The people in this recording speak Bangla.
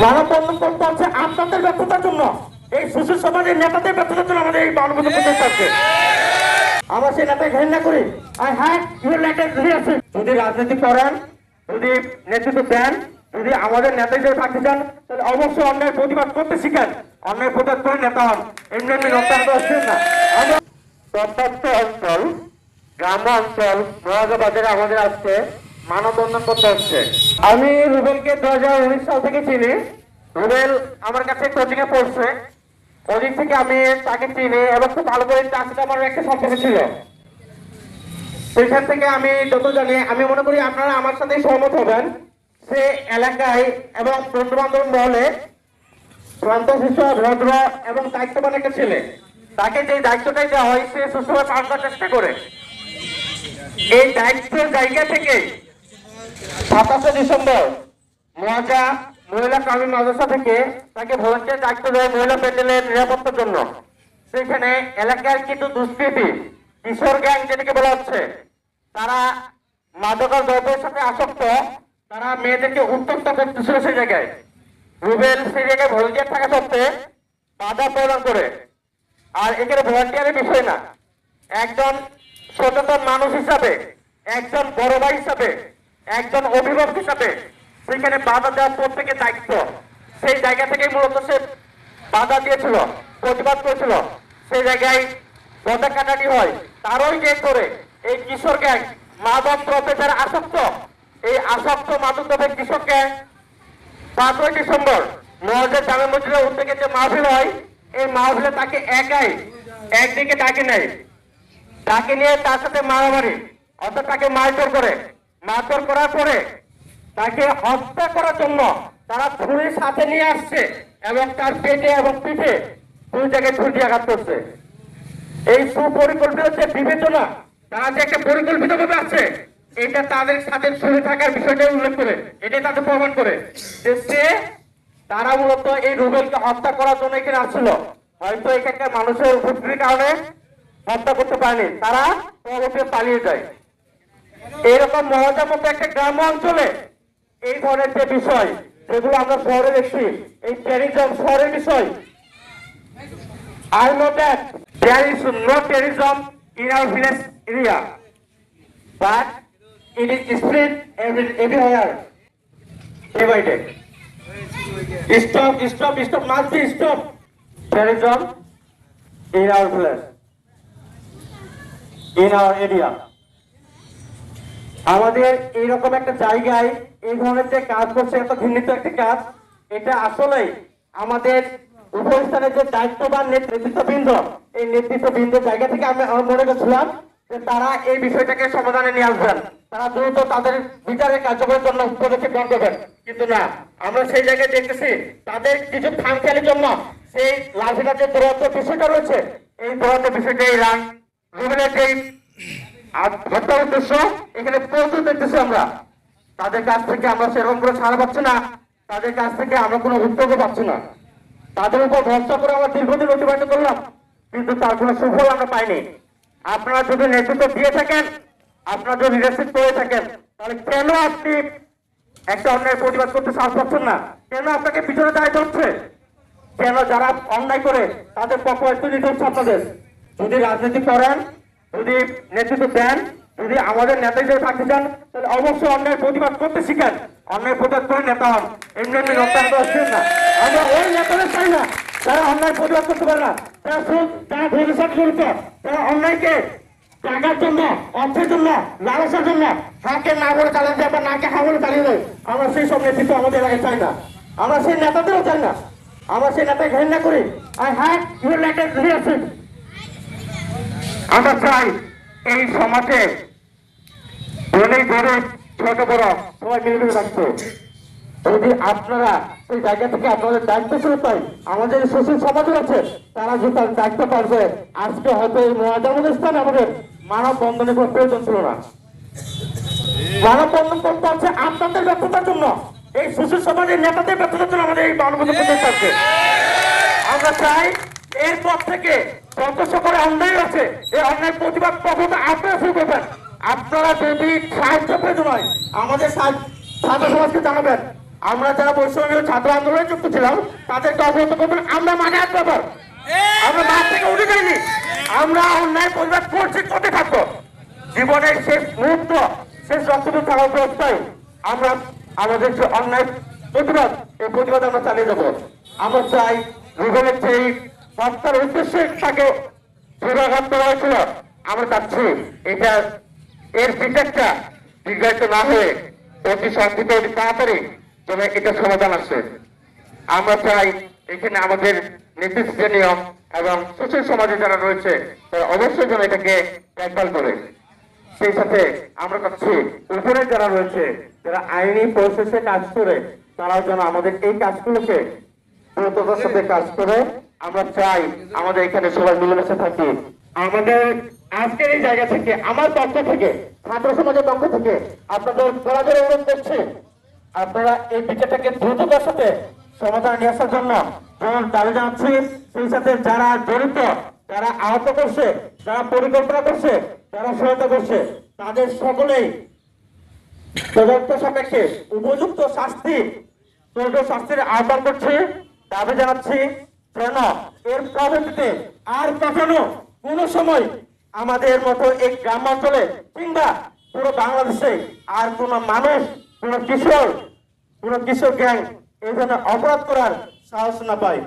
মানববন্ধন করতে হচ্ছে আপনাদের ব্যর্থতার জন্য, এই সুশীল সমাজের নেতাদের ব্যর্থতার জন্য আমাদের এই মানববন্ধন করতে হচ্ছে। আমরা সেই নেতাকে ঘৃণা করি। যদি রাজনীতি করেন, যদি নেতৃত্ব দেন, যদি আমাদের নেতা হিসেবে থাকতে চান, তাহলে অবশ্যই অন্যায় প্রতিবাদ করতে শিখেন। অন্যায় প্রতিবাদ করে নেতা হন, এমনি এমনি নেতা আসছেন না। প্রত্যন্ত অঞ্চল, গ্রাম অঞ্চল, মহাজবাজারে আমাদের আজকে মানববন্ধন করতে হচ্ছে। আমি রুবেলকে 2019 সাল থেকে চিনি। রুবেল আমার কাছে কোচিং এ পড়ছে, কোচিং থেকে আমি তাকে চিনি এবং খুব ভালো করে তার সাথে আমার একটা সম্পর্ক ছিল। সেখান থেকে আমি যত জানি, আমি মনে করি আপনারা আমার সাথে সহমত হবেন, সে এলাকায় এবং বন্ধু বান্ধব মহলে শান্তশিষ্ট, ভদ্র এবং দায়িত্ববান একটা ছেলে। তাকে যে দায়িত্বটাই দেওয়া হয় সে সুস্থভাবে পালন করার চেষ্টা করে। এই দায়িত্বের জায়গা থেকে 27শে ডিসেম্বর মহাজা মহিলা কর্মী মাদ্রাসা থেকে তাকে ভলান্টিয়ার দায়িত্ব দেয় মহিলা প্যান্ডেলের নিরাপত্তার জন্য। সেখানে এলাকার কিন্তু দুষ্কৃতী কিশোর গ্যাং যেটাকে বলা হচ্ছে, তারা মাদক দ্রব্যের সাথে আসক্ত, তারা মেয়েদেরকে উত্তপ্ত করতেছিল সেই জায়গায়। রুবেল সেই জায়গায় ভলান্টিয়ার থাকা সত্ত্বে বাধা প্রদান করে। আর এখানে ভলান্টিয়ারের বিষয় না, একজন সচেতন মানুষ হিসাবে, একজন বড় ভাই হিসাবে, একজন অভিভাবক হিসাবে সেখানে বাধা দেওয়ার প্রত্যেকের দায়িত্ব। সেই জায়গা থেকেই মূলত সে বাধা দিয়েছিল, প্রতিবাদ করেছিল। সেই জায়গায় গদা কাটাটি হয়, তারই যে করে এই কিশোর গ্যাং মাদক দ্রব্যে যারা আসক্ত, এই আসক্ত মাদক দ্রব্যের কিশোর গ্যাং 5ই ডিসেম্বর মহাজের জামে মসজিদের উদ্যোগে যে মাহফিল হয়, এই মাহফিলে তাকে একাই একদিকে ডাকে নেয়, তাকে নিয়ে তার সাথে মারামারি, অর্থাৎ তাকে মারধর করে। মারধর করার পরে তাকে হত্যা করার জন্য তারা ছুরির সাথে নিয়ে আসছে এবং তার পেটে এবং পিঠে 2 জায়গায় ছুরি আঘাত করছে। এই সুপরিকল্পিত যে বিবেচনা, তারা যে একটা পরিকল্পিত ভাবে আছে, এটা তাদের সাথে ছুরি থাকার বিষয়টাই উল্লেখ করে, এটাই তাদের প্রমাণ করে যে তারা মূলত এই রুবেলকে হত্যা করার জন্য এখানে আসছিল। হয়তো এখানকার মানুষের উপস্থিতির কারণে হত্যা করতে পারেনি, তারা পরবর্তীতে পালিয়ে যায়। এইরকম মহাজার মতো একটা গ্রাম অঞ্চলে এই ধরনের যে বিষয়, যেগুলো আমরা শহরে দেখছি, এই টেরিজম শহরের বিষয়। I know that there is no terrorism in our village area, but it is spread everywhere, day by day. Stop, must be stop terrorism in our village, in our area. আমাদের এইরকম একটা জায়গায় এই ধরনের যে কাজ করছে, এত ঘৃণিত একটা কাজ, এটা আসলে আমাদের উপস্থানের যে দায়িত্ববান নেতৃত্ববৃন্দ, এই নেতৃত্ববৃন্দের জায়গা থেকে আমি মনে করছিলাম যে তারা এই বিষয়টাকে সমাধানে নিয়ে আসবেন, তারা দ্রুত তাদের বিচারের কার্যকরের জন্য পদক্ষেপ গ্রহণ করবেন। কিন্তু না, আমরা সেই জায়গায় দেখতেছি তাদের কিছু খামখেয়ালির জন্য সেই লাঠিটা যে দৌড়াত্ম বিষয়টা রয়েছে, এই দৌড়াত্ম বিষয়টা এই রুবেলের যেই হত্যার উদ্দেশ্য এখানে প্রস্তুত দেখতেছি আমরা। তাদের কাছ থেকে আমরা সেরকম করে ছাড়া পাচ্ছি না, তাদের কাছ থেকে আমরা কোনো উদ্যোগও পাচ্ছি না। তাদের উপর ভরসা করে আমরা দীর্ঘদিন অতিবাহিত করলাম, কিন্তু তার কোনো সুফল আমরা পাইনি। আপনারা যদি নেতৃত্ব দিয়ে থাকেন, আপনারা যদি লিডারশিপ করে থাকেন, তাহলে কেন আপনি একটা অন্যায় প্রতিবাদ করতে সাহস পাচ্ছেন না? কেন আপনাকে পিছনে দাঁড়াতে হচ্ছে? কেন যারা অন্যায় করে তাদের পক্ষ নিতে হচ্ছে আপনাদের? যদি রাজনীতি করেন, যদি নেতৃত্ব দেন, যদি আমাদের নেতা হিসেবে থাকতে চান, তাহলে অবশ্যই অন্যায় প্রতিবাদ করতে শিখেন। অন্যায় প্রতিবাদ করে নেতা হন, এমনি এমনি নেতা আসছেন না। আমরা ওই নেতাদের চাই না যারা অন্যায় প্রতিবাদ করতে পারে না, তারা ভবিষ্যৎ জড়িত, তারা অন্যায়কে টাকার জন্য, অর্থের জন্য, লালসার জন্য হাকে না বলে চালিয়ে যায় বা নাকে হা বলে চালিয়ে যায়। আমরা সেই সব নেতৃত্ব আমাদের এলাকায় চাই না, আমরা সেই নেতাদেরও চাই না, আমরা সেই নেতাকে ঘৃণা করি। আমরা চাই এই সমাজে ধনী গরিব ছোট বড় সবাই মিলেমিশে থাকতো। যদি আপনারা এই জায়গা থেকে আপনাদের দায়িত্ব ছিল, তাই আমাদের সুশীল সমাজ আছে, তারা যদি তার দায়িত্ব পারবে, আজকে হয়তো এই মহাজামের স্থানে আমাদের মানববন্ধনের কোনো প্রয়োজন ছিল না। মানববন্ধন করতে হচ্ছে আপনাদের ব্যর্থতার জন্য, এই সুশীল সমাজের নেতাদের ব্যর্থতার জন্য আমাদের এই মানববন্ধন করতে হচ্ছে। আমরা চাই এরপর থেকে যত সকলে অন্যায় আছে, এই অন্যায় প্রতিবাদ প্রথমে আপনারা শুরু করবেন। আপনারা যদি সাহায্য প্রয়োজন হয় আমাদের ছাত্র সমাজকে জানাবেন, আমরা যারা বৈষম্য ছাত্র আন্দোলনে যুক্ত ছিলাম তাদেরকে অবগত করবেন আমরা মাঠে আসবো আবার। আমরা মাঠ থেকে উঠে যাইনি, আমরা অন্যায় প্রতিবাদ করছি, করতে থাকবো। জীবনের শেষ মুহূর্ত, শেষ রক্তপাত থাকা অবস্থায় আমরা আমাদের যে অন্যায় প্রতিবাদ, এই প্রতিবাদ আমরা চালিয়ে যাবো। আমরা চাই গুগলের সেই হত্যার উদ্দেশ্যে তাকে দুরাঘাত করা হয়েছিল, আমরা চাচ্ছি এটা এর বিচারটা দীর্ঘায়িত না হয়ে অতি সংক্ষিপ্ত অতি তাড়াতাড়ি যেন এটা সমাধান আসে। আমরা চাই এখানে আমাদের নির্দিষ্ট নিয়ম এবং সুশীল সমাজে যারা রয়েছে তারা অবশ্যই যেন এটাকে দেখভাল করে। সেই সাথে আমরা চাচ্ছি উপরে যারা রয়েছে, যারা আইনি প্রসেসে কাজ করে, তারাও যেন আমাদের এই কাজগুলোকে দ্রুততার সাথে কাজ করে। আমরা চাই আমাদের এখানে সবাই মিলেমিশে থাকি। আমাদের আজকের এই জায়গা থেকে, আমার পক্ষ থেকে, ছাত্র সমাজের পক্ষ থেকে আপনাদের বরাবর অনুরোধ করছি, আপনারা এই বিষয়টাকে দ্রুততার সাথে সমাধান নিয়ে আসার জন্য যেমন দাবি জানাচ্ছি, সেই সাথে যারা জড়িত, যারা আহত করছে, যারা পরিকল্পনা করছে, যারা সহায়তা করছে, তাদের সকলেই তদন্ত সাপেক্ষে উপযুক্ত শাস্তির আহ্বান করছি। দাবি জানাচ্ছি যেন এর পরবর্তীতে আর কখনো কোনো সময় আমাদের মতো এই গ্রামাঞ্চলে কিংবা পুরো বাংলাদেশে আর কোনো মানুষ, কোনো কিশোর গ্যাং এই ধরনের অপরাধ করার সাহস না পায়।